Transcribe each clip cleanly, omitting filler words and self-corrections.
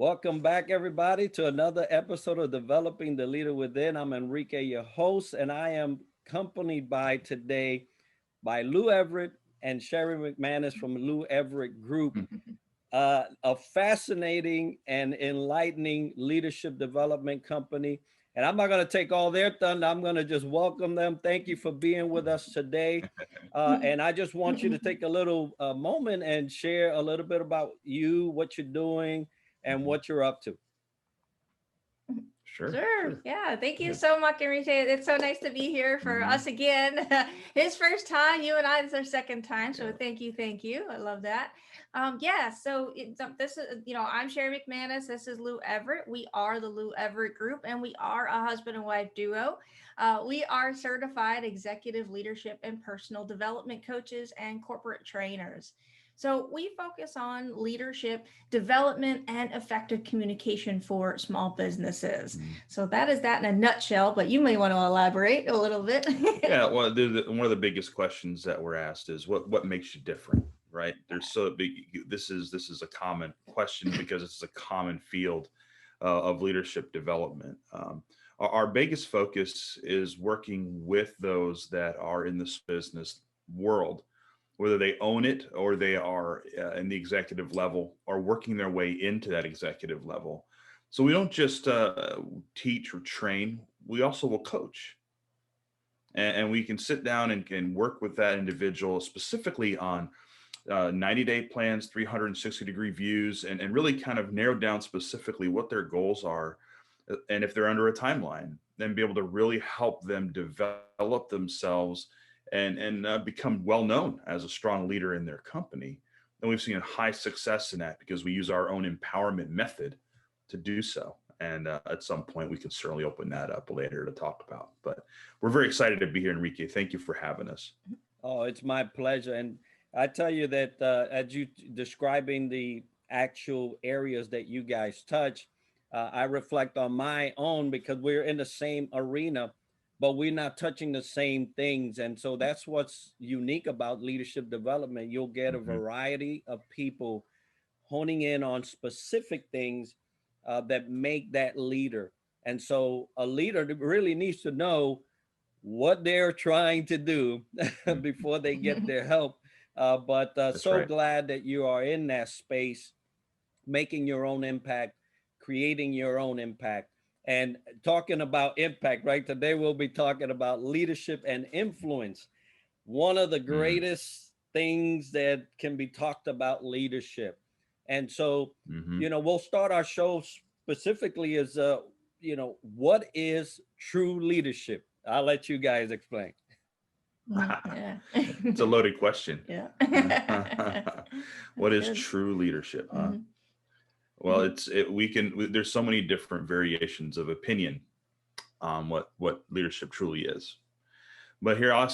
Welcome back, everybody, to another episode of Developing the Leader Within. I'm Enrique, your host, and I am accompanied by today by Lou Everett and Sheri McManus from Lou Everett Group, a fascinating and enlightening leadership development company. And I'm not going to take all their thunder. I'm going to just welcome them. Thank you for being with us today. And I just want you to take a little moment and share a little bit about you, what you're doing, and what you're up to. Sure. Yeah. Thank you so much, Enrique. It's so nice to be here for us again. His first time, you and I, it's our second time. So thank you. Thank you. I love that. So this is, I'm Sheri McManus. This is Lou Everett. We are the Lou Everett Group, and we are a husband and wife duo. We are certified executive leadership and personal development coaches and corporate trainers. So we focus on leadership development and effective communication for small businesses. So that is that in a nutshell, but you may want to elaborate a little bit. Yeah, well, one of the biggest questions that we're asked is what makes you different, right? There's so big. This is a common question because it's a common field of leadership development. Our biggest focus is working with those that are in this business world, whether they own it or they are in the executive level or working their way into that executive level. So we don't just teach or train, we also will coach. And we can sit down and work with that individual specifically on 90-day plans, 360-degree views, and really kind of narrow down specifically what their goals are. And if they're under a timeline, then be able to really help them develop themselves and become well known as a strong leader in their company. And we've seen a high success in that because we use our own empowerment method to do so. And at some point, we can certainly open that up later to talk about. But we're very excited to be here, Enrique. Thank you for having us. Oh, it's my pleasure. And I tell you that as you describing the actual areas that you guys touch, I reflect on my own because we're in the same arena, but we're not touching the same things. And so that's what's unique about leadership development. You'll get a variety of people honing in on specific things that make that leader. And so a leader really needs to know what they're trying to do before they get their help. But so right. glad that you are in that space, making your own impact, creating your own impact. And talking about impact, right? Today we'll be talking about leadership and influence. One of the greatest things that can be talked about leadership. And so, we'll start our show specifically as, what is true leadership? I'll let you guys explain. It's a loaded question. Yeah. What is true leadership? Huh? Well, there's so many different variations of opinion on what leadership truly is. But here I'll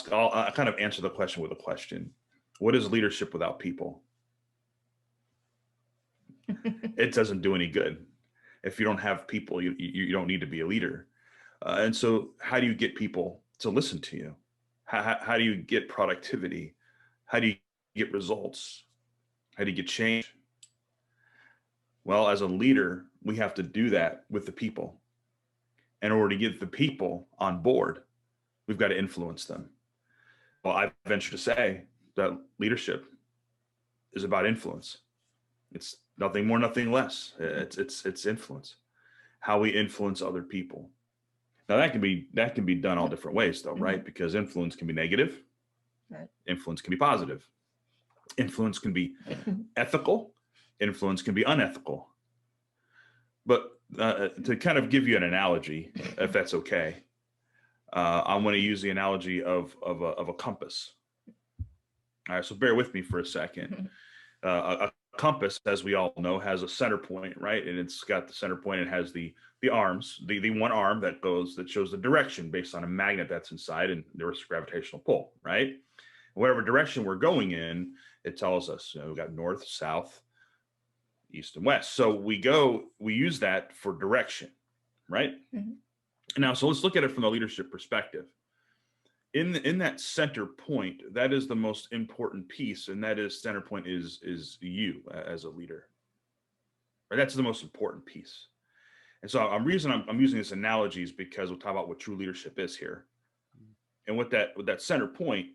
kind of answer the question with a question. What is leadership without people? It doesn't do any good. If you don't have people, you don't need to be a leader. And so how do you get people to listen to you? How do you get productivity? How do you get results? How do you get change? Well, as a leader, we have to do that with the people. In order to get the people on board, we've got to influence them. Well, I venture to say that leadership is about influence. It's nothing more, nothing less. It's influence. How we influence other people. Now that can be done all different ways, though, right? Because influence can be negative. Right. Influence can be positive. Influence can be ethical. Influence can be unethical. But to kind of give you an analogy, if that's okay, I want to use the analogy of a compass. All right, so bear with me for a second. A compass, as we all know, has a center point, right? And it's got the center point. It has the arms, the one arm that shows the direction based on a magnet that's inside, and there's gravitational pull, right? Whatever direction we're going in, it tells us. We've got north, south, east, and west. So we use that for direction, right? Now, so let's look at it from the leadership perspective. In that center point, that is the most important piece, and that is center point is you as a leader. right? That's the most important piece. And so I'm using this analogy is because we'll talk about what true leadership is here. And with that center point,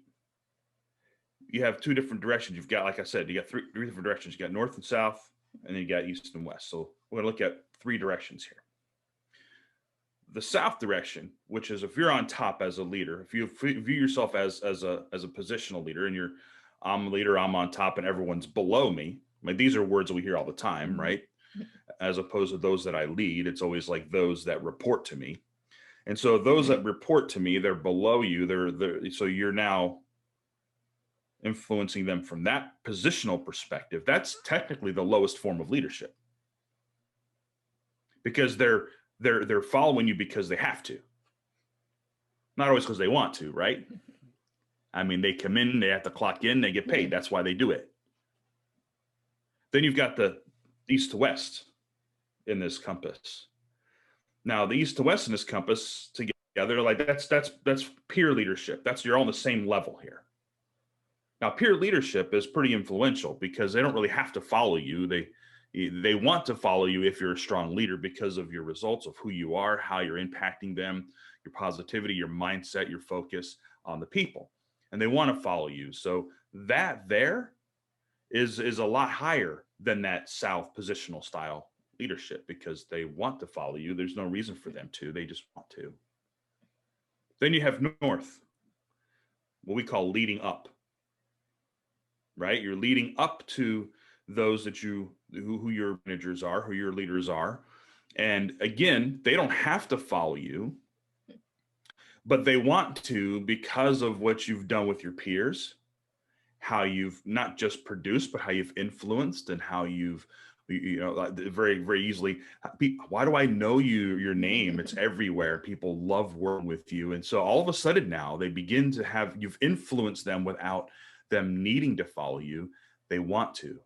you have two different directions. You've got, like I said, you got three different directions. You got north and south, and then you got east and west. So we're going to look at three directions here. The south direction, which is if you're on top as a leader, if you view yourself as a positional leader, and I'm a leader, I'm on top, and everyone's below me. Like, these are words that we hear all the time, right? As opposed to those that I lead, it's always like those that report to me. And so those that report to me, they're below you. So you're now influencing them from that positional perspective. That's technically the lowest form of leadership, because they're following you because they have to, not always because they want to, right? I mean, they come in, they have to clock in, they get paid. That's why they do it. Then you've got the east to west in this compass. Now, the east to west in this compass together, like that's peer leadership. You're all on the same level here. Now, peer leadership is pretty influential because they don't really have to follow you. They want to follow you if you're a strong leader because of your results, of who you are, how you're impacting them, your positivity, your mindset, your focus on the people. And they want to follow you. So that there is a lot higher than that south positional style leadership, because they want to follow you. There's no reason for them to. They just want to. Then you have north, what we call leading up, right? You're leading up to those that who your managers are, who your leaders are. And again, they don't have to follow you, but they want to because of what you've done with your peers, how you've not just produced, but how you've influenced, and how you've, very, very easily, why do I know your name? It's everywhere. People love working with you. And so all of a sudden now they begin to you've influenced them without them needing to follow you. They want to.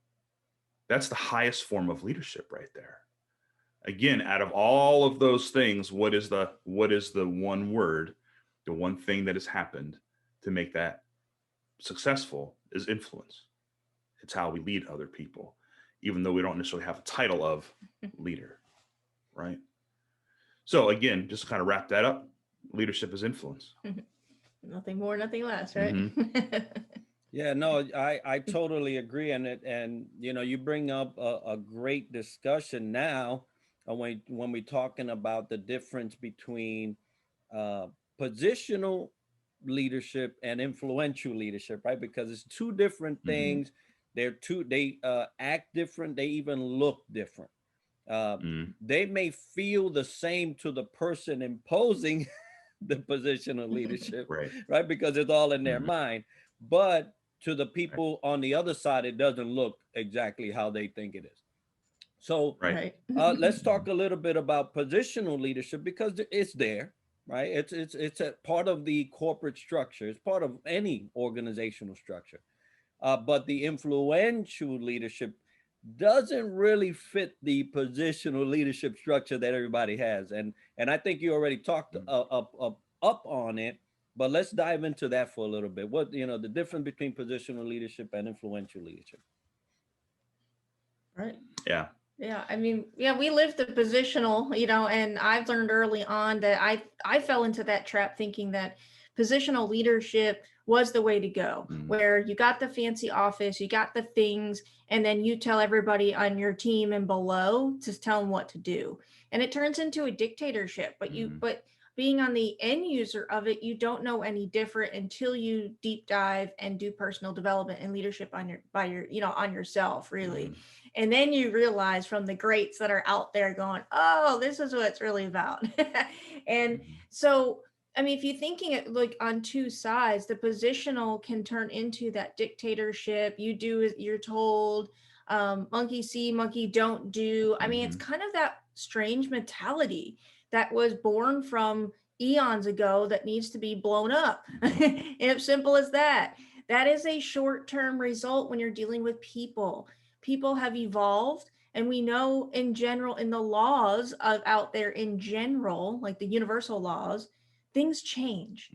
That's the highest form of leadership right there. Again, out of all of those things, what is the one word, the one thing that has happened to make that successful is influence. It's how we lead other people, even though we don't necessarily have a title of leader, right? So again, just to kind of wrap that up, leadership is influence. Nothing more, nothing less, right? Yeah, no, I totally agree. And you bring up a great discussion now when we're talking about the difference between positional leadership and influential leadership, right? Because it's two different things. They act different. They even look different. They may feel the same to the person imposing the position of leadership, right? Because it's all in their mind. But to the people on the other side, it doesn't look exactly how they think it is. So let's talk a little bit about positional leadership, because it's there, right? It's a part of the corporate structure. It's part of any organizational structure. But the influential leadership doesn't really fit the positional leadership structure that everybody has. And I think you already talked up on it, but let's dive into that for a little bit. What, the difference between positional leadership and influential leadership. Right. Yeah. Yeah. I mean, we live the positional, and I've learned early on that I fell into that trap thinking that positional leadership was the way to go, where you got the fancy office, you got the things, and then you tell everybody on your team and below to tell them what to do. And it turns into a dictatorship, but being on the end user of it, you don't know any different until you deep dive and do personal development and leadership on yourself, really. And then you realize from the greats that are out there going, oh, this is what it's really about. And so, I mean, if you're thinking it like on two sides, the positional can turn into that dictatorship. You do as you're told, monkey see, monkey don't do. I mean, it's kind of that strange mentality that was born from eons ago that needs to be blown up. It's simple as that. That is a short-term result when you're dealing with people. People have evolved, and we know in general, in the laws out there in general, like the universal laws, things change.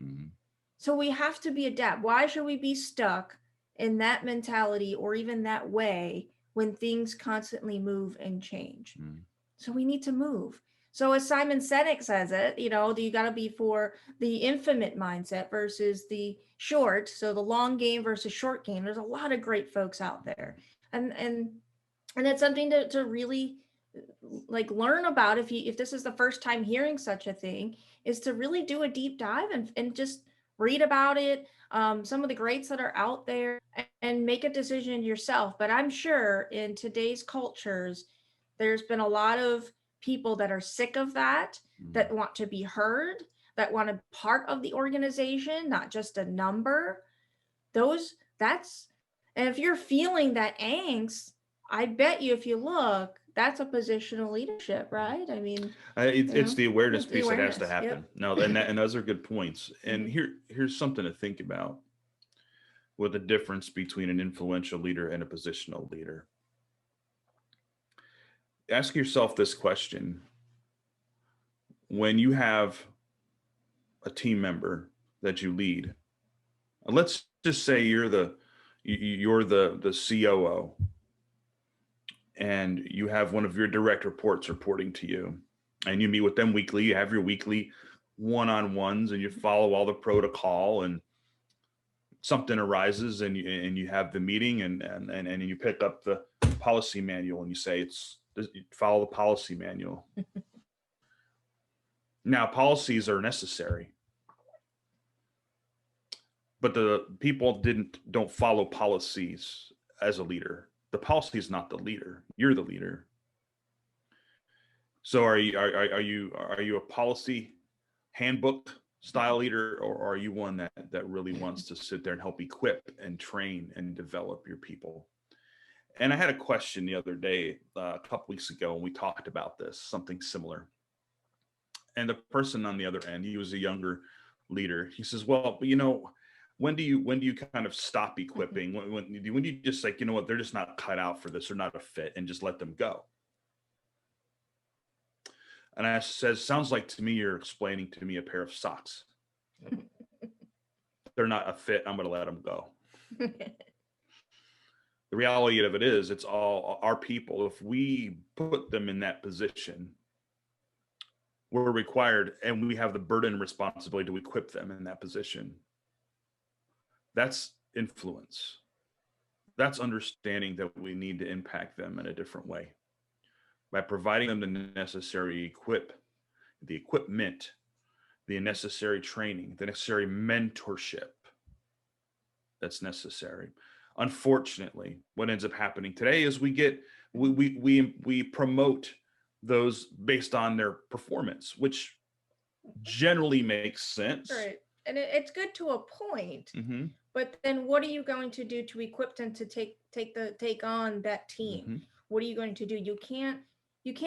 So we have to be adapt. Why should we be stuck in that mentality or even that way when things constantly move and change. Mm. So we need to move. So as Simon Sinek says it, you know, you got to be for the infinite mindset versus the short. So the long game versus short game. There's a lot of great folks out there, and it's something to really like learn about. If this is the first time hearing such a thing, is to really do a deep dive and just read about it, some of the greats that are out there, and make a decision yourself. But I'm sure in today's cultures, there's been a lot of people that are sick of that, that want to be heard, that want to be part of the organization, not just a number. That's, and if you're feeling that angst, I bet you if you look, that's a positional leadership, right? I mean, it's the awareness it's the piece that has to awareness. happen. Yep. No, and those are good points. And here's something to think about with the difference between an influential leader and a positional leader. Ask yourself this question: when you have a team member that you lead, and let's just say you're the COO, and you have one of your direct reports reporting to you, and you meet with them weekly. You have your weekly one-on-ones, and you follow all the protocol, and something arises, and you have the meeting, and you pick up the policy manual, and you say, follow the policy manual. Now, policies are necessary, but the people don't follow policies as a leader. The policy is not the leader. You're the leader. So are you a policy handbook style leader, or are you one that really wants to sit there and help equip and train and develop your people? And I had a question the other day, a couple weeks ago, when we talked about this, something similar. And the person on the other end, he was a younger leader. He says, well, when do you kind of stop equipping? When do you just like, you know what, they're just not cut out for this, or not a fit, and just let them go? And I said, sounds like to me you're explaining to me a pair of socks. They're not a fit, I'm going to let them go. The reality of it is, it's all our people. If we put them in that position, we're required, and we have the burden and responsibility to equip them in that position. That's influence. That's understanding that we need to impact them in a different way by providing them the necessary equipment, the necessary training, the necessary mentorship that's necessary. Unfortunately, what ends up happening today is we promote those based on their performance, which generally makes sense. Right. And it's good to a point, Mm-hmm. but then what are you going to do to equip them to take on that team? Mm-hmm. What are you going to do? You can't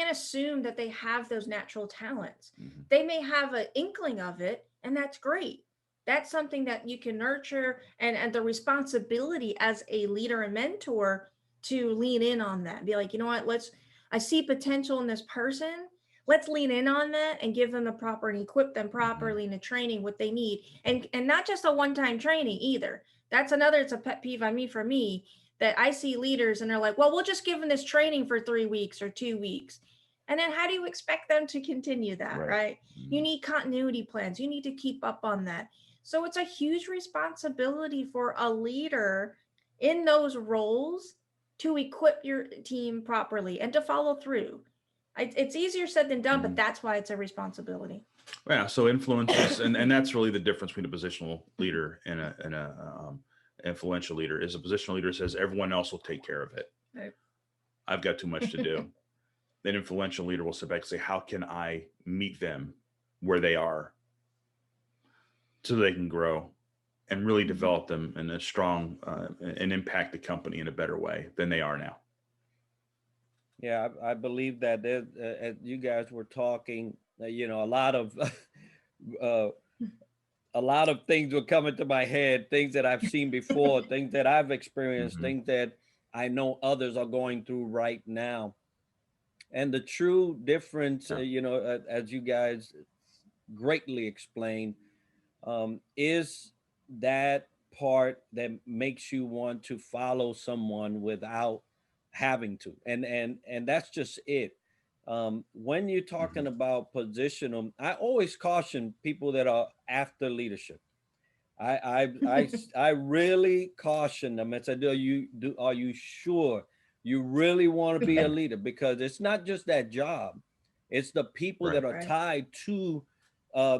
assume that they have those natural talents. Mm-hmm. They may have an inkling of it, and that's great. That's something that you can nurture, and the responsibility as a leader and mentor to lean in on that. Be like, you know what, I see potential in this person. Let's lean in on that and give them the proper and equip them properly in the training, what they need. And not just a one-time training either. That's another, it's a pet peeve for me, that I see leaders and they're like, well, we'll just give them this training for 3 weeks or 2 weeks. And then how do you expect them to continue that, right? You need continuity plans. You need to keep up on that. So it's a huge responsibility for a leader in those roles to equip your team properly and to follow through. It's easier said than done, but that's why it's a responsibility. Yeah. So influences, and that's really the difference between a positional leader and a influential leader. Is a positional leader says everyone else will take care of it. Right. I've got too much to do. An influential leader will sit back and say, how can I meet them where they are so they can grow and really develop them in a strong and impact the company in a better way than they are now? Yeah, I believe that as you guys were talking, a lot of a lot of things were coming to my head, things that I've seen before, things that I've experienced, things that I know others are going through right now. And the true difference, as you guys greatly explained, is that part that makes you want to follow someone without having to, and that's just it. When you're talking about positional, I always caution people that are after leadership. I really caution them and say, are you sure you really want to be a leader? Because it's not just that job, it's the people Right. that are Right. tied to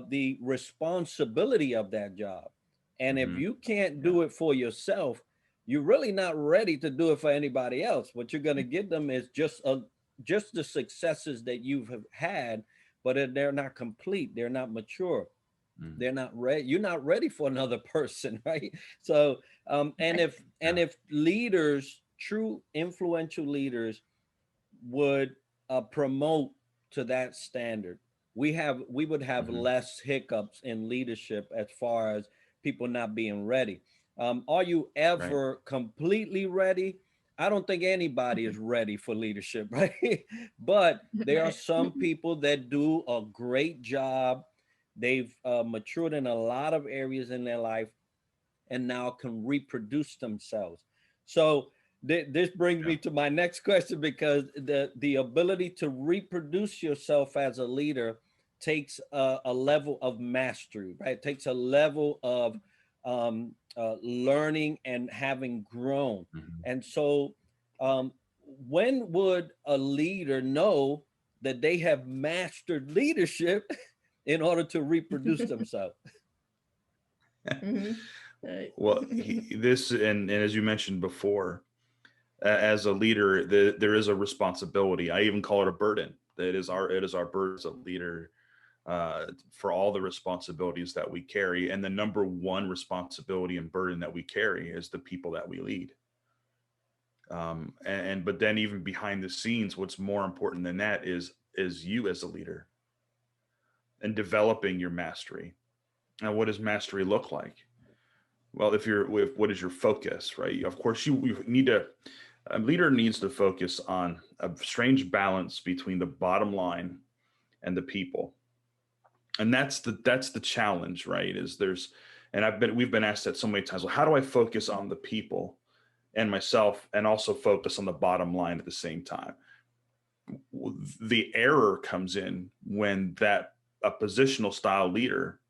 the responsibility of that job. And if Mm-hmm. you can't Yeah. do it for yourself, you're really not ready to do it for anybody else. What you're going to give them is just the successes that you've had, but they're not complete. They're not mature. Mm. They're not ready. You're not ready for another person, right? So and Right. if leaders, true influential leaders, would promote to that standard, we would have Mm-hmm. less hiccups in leadership as far as people not being ready. Are you Right. ever completely ready? I don't think anybody is ready for leadership, right? But there are Right. some people that do a great job. They've matured in a lot of areas in their life and now can reproduce themselves. So this brings Yeah. me to my next question, because the ability to reproduce yourself as a leader takes a level of mastery, right? It takes a level of learning and having grown. Mm-hmm. And so, um, when would a leader know that they have mastered leadership in order to reproduce themselves? Mhm. Right. Well, this and as you mentioned before, as a leader, there is a responsibility. I even call it a burden. That is our it is our burden as a leader, for all the responsibilities that we carry. And the number one responsibility and burden that we carry is the people that we lead. But then even behind the scenes, what's more important than that is you as a leader and developing your mastery. And what does mastery look like? Well, if you're with what is your focus, right? Of course, you need to. A leader needs to focus on a strange balance between the bottom line and the people, and that's the challenge, right? Is there's, and we've been asked that so many times. Well, how do I focus on the people and myself, and also focus on the bottom line at the same time? The error comes in when that a positional style leader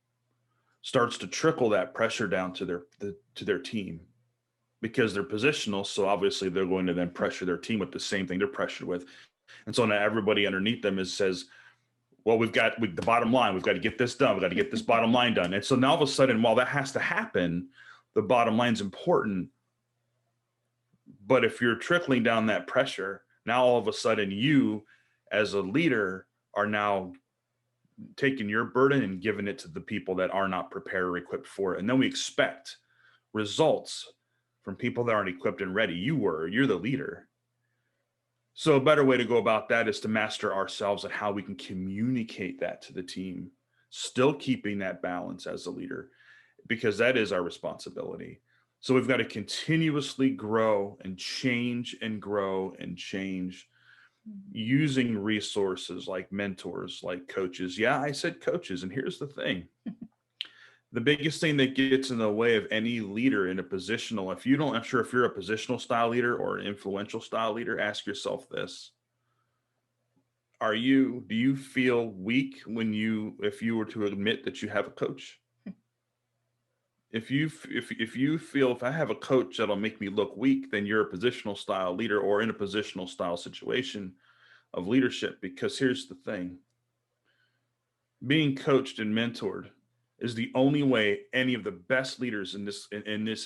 starts to trickle that pressure down to their team, because they're positional. So obviously they're going to then pressure their team with the same thing they're pressured with. And so now everybody underneath them says, well, the bottom line, we've got to get this done. We've got to get this bottom line done. And so now all of a sudden, while that has to happen, the bottom line's important. But if you're trickling down that pressure, now all of a sudden you as a leader are now taking your burden and giving it to the people that are not prepared or equipped for it. And then we expect results from people that aren't equipped and ready. You're the leader. So a better way to go about that is to master ourselves and how we can communicate that to the team, still keeping that balance as a leader, because that is our responsibility. So we've got to continuously grow and change and grow and change, using resources like mentors, like coaches. Yeah, I said coaches. And here's the thing. The biggest thing that gets in the way of any leader in a positional, I'm sure if you're a positional style leader or an influential style leader, ask yourself this. Do you feel weak if you were to admit that you have a coach? If you feel, if I have a coach that'll make me look weak, then you're a positional style leader or in a positional style situation of leadership. Because here's the thing, being coached and mentored is the only way any of the best leaders in this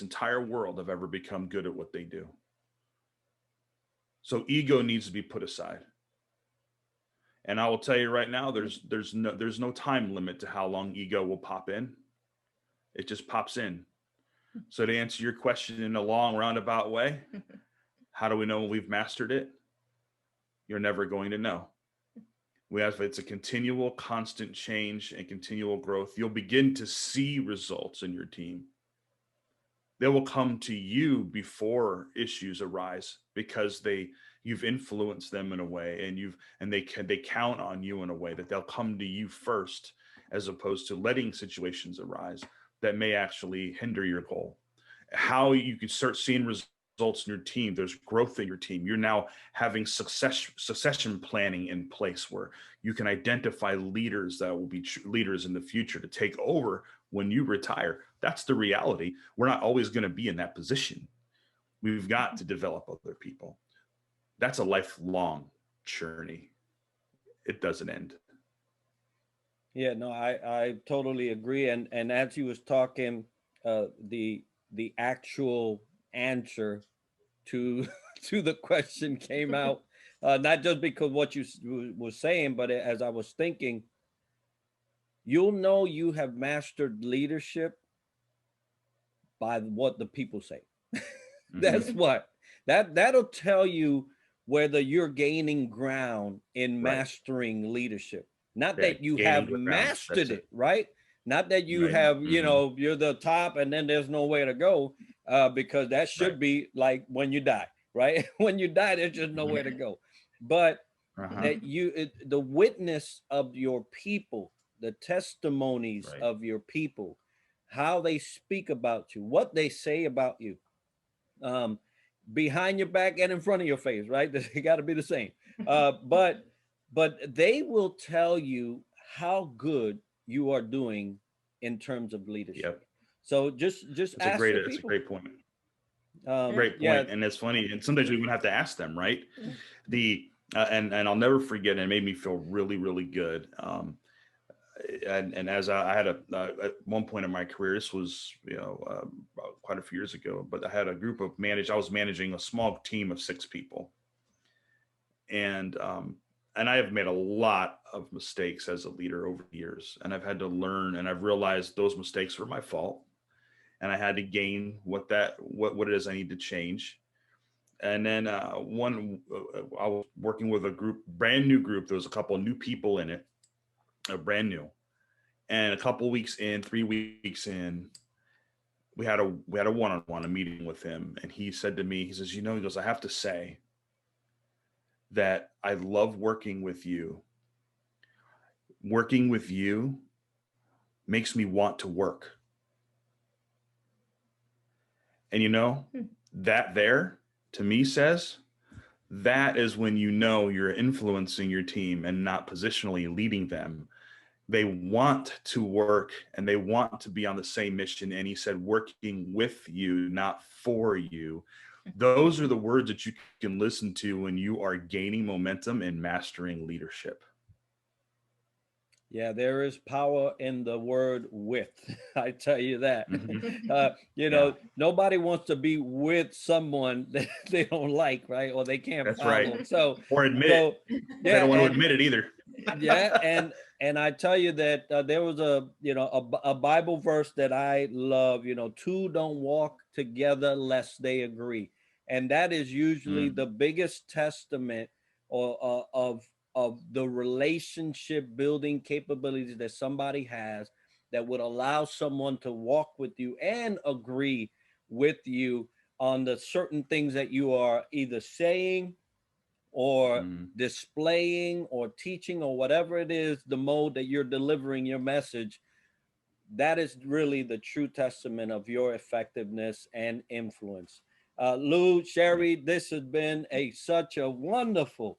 entire world have ever become good at what they do. So ego needs to be put aside. And I will tell you right now, there's no time limit to how long ego will pop in. It just pops in. So to answer your question in a long roundabout way, how do we know when we've mastered it? You're never going to know. It's a continual, constant change and continual growth. You'll begin to see results in your team. They will come to you before issues arise, because you've influenced them in a way, and they count on you in a way that they'll come to you first, as opposed to letting situations arise that may actually hinder your goal. How you could start seeing results results in your team. There's growth in your team. You're now having succession planning in place where you can identify leaders that will be leaders in the future to take over when you retire. That's the reality. We're not always going to be in that position. We've got to develop other people. That's a lifelong journey. It doesn't end. Yeah, no, I totally agree. And as he was talking, the actual answer to to the question came out, not just because what you was saying, but as I was thinking, you'll know you have mastered leadership by what the people say. That's what that'll tell you whether you're gaining ground in mastering leadership. Not that you have mastered it, right? Not that you have, you know, you're the top and then there's no way to go, because that should be like when you die, right? When you die, there's just nowhere to go. But that the witness of your people, the testimonies of your people, how they speak about you, what they say about you, behind your back and in front of your face, right? They got to be the same. But they will tell you how good you are doing in terms of leadership. So just ask the people. It's a great point. Great point. And it's funny. And sometimes we would have to ask them, right? And I'll never forget, and it made me feel really, really good. And as I had at one point in my career, this was, quite a few years ago, but I had a group of I was managing a small team of 6 people. And I have made a lot of mistakes as a leader over the years, and I've had to learn, and I've realized those mistakes were my fault. And I had to gain what it is I need to change. And then I was working with a brand new group. There was a couple of new people in it, brand new. And a couple weeks in, 3 weeks in, we had a one-on-one, a meeting with him. And he said to me, he says, he goes, I have to say that I love working with you. Working with you makes me want to work. And that there to me says that is when you're influencing your team and not positionally leading them. They want to work and they want to be on the same mission. And he said, working with you, not for you. Those are the words that you can listen to when you are gaining momentum and mastering leadership. Yeah, there is power in the word with. I tell you that. Nobody wants to be with someone that they don't like, right? Or they can't follow. Right. So or admit it. They don't want to admit it either. And I tell you that there was a Bible verse that I love. 2 don't walk together lest they agree, and that is usually the biggest testament of the relationship building capabilities that somebody has that would allow someone to walk with you and agree with you on the certain things that you are either saying or displaying or teaching or whatever it is, the mode that you're delivering your message. That is really the true testament of your effectiveness and influence. Lou, Sheri, this has been such a wonderful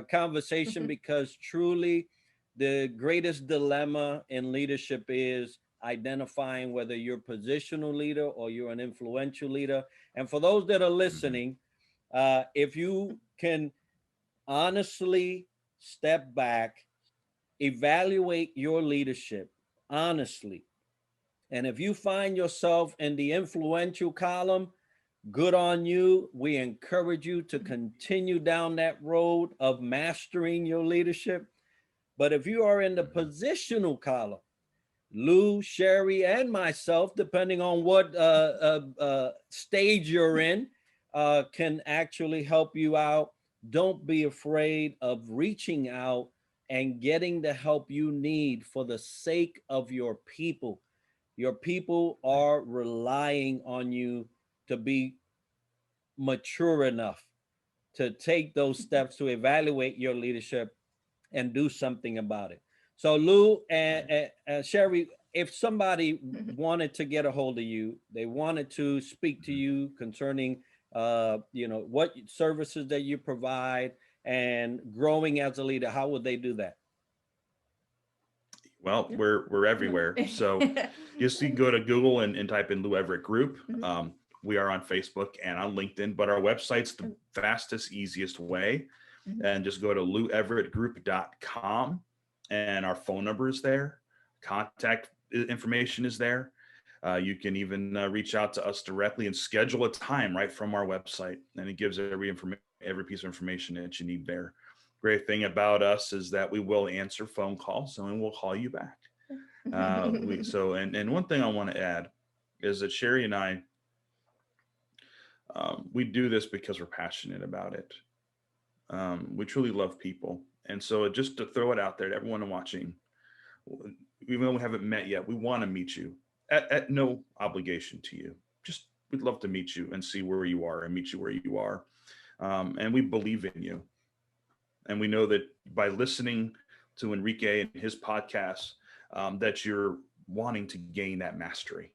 conversation because truly the greatest dilemma in leadership is identifying whether you're a positional leader or you're an influential leader. And for those that are listening, if you can honestly step back, evaluate your leadership honestly. And if you find yourself in the influential column, good on you. We encourage you to continue down that road of mastering your leadership. But if you are in the positional column, Lou, Sheri, and myself, depending on what stage you're in, can actually help you out. Don't be afraid of reaching out and getting the help you need for the sake of your people. Your people are relying on you to be mature enough to take those steps to evaluate your leadership and do something about it. So Lou and Sheri, if somebody wanted to get a hold of you, they wanted to speak to you concerning you know, what services that you provide and growing as a leader, how would they do that? Well, we're everywhere. So just you can go to Google and type in Lou Everett Group. We are on Facebook and on LinkedIn, but our website's the fastest, easiest way. And just go to loueverettgroup.com, and our phone number is there. Contact information is there. You can even reach out to us directly and schedule a time right from our website. And it gives every piece of information that you need there. Great thing about us is that we will answer phone calls and we'll call you back. And one thing I want to add is that Sheri and I, we do this because we're passionate about it. We truly love people. And so just to throw it out there to everyone watching, even though we haven't met yet, we want to meet you at no obligation to you. Just we'd love to meet you and see where you are and meet you where you are. And we believe in you. And we know that by listening to Enrique and his podcast, that you're wanting to gain that mastery.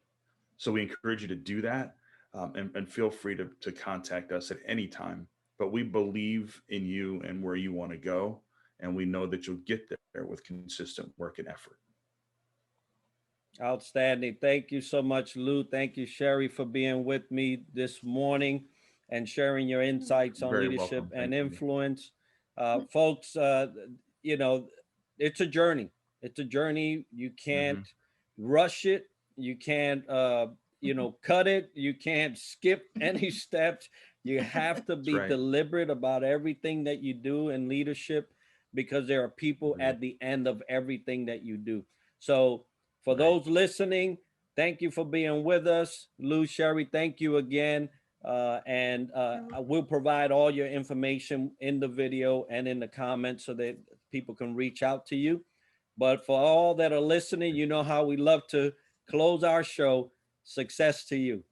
So we encourage you to do that, and feel free to contact us at any time. But we believe in you and where you want to go. And we know that you'll get there with consistent work and effort. Outstanding. Thank you so much, Lou. Thank you, Sheri, for being with me this morning and sharing your insights on Very leadership welcome. and Thank you. influence. Folks, you know, it's a journey. It's a journey. You can't rush it. You can't, you know, cut it. You can't skip any steps. You have to be right. deliberate about everything that you do in leadership, because there are people at the end of everything that you do. So for those listening, thank you for being with us. Lou, Sheri, thank you again. I will provide all your information in the video and in the comments so that people can reach out to you. But for all that are listening, you know how we love to close our show. Success to you.